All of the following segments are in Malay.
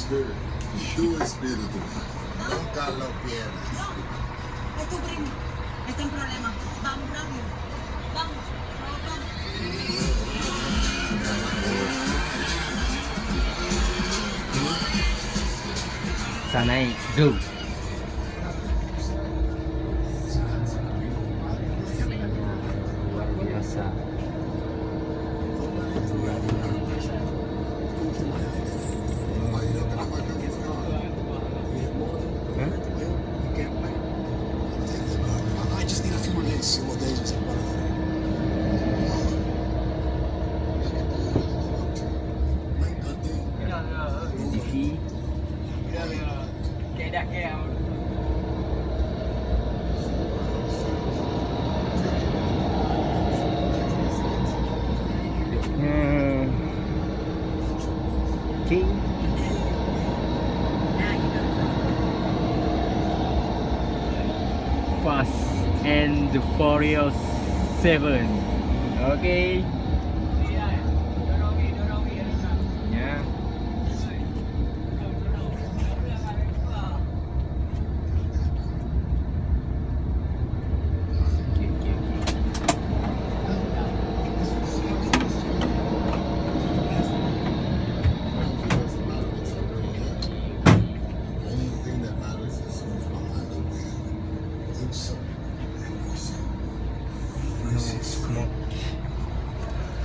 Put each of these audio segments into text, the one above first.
Spirit, the surest spirit of the night. Nunca lo pierdas. Es tu primo. Está en problema. Vamos rápido. Vamos. Vamos, vamos. Sanai Go. Luar biasa. Hah? I just need a few more days. TV. Hmm. King. Fast and the Furious 7. Okay. Ya. Okay, okay, okay. The only thing that matters is who's behind the wheel. Luke, No smoke.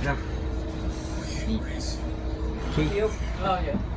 Nah. Ni. Okay. Oh, yeah.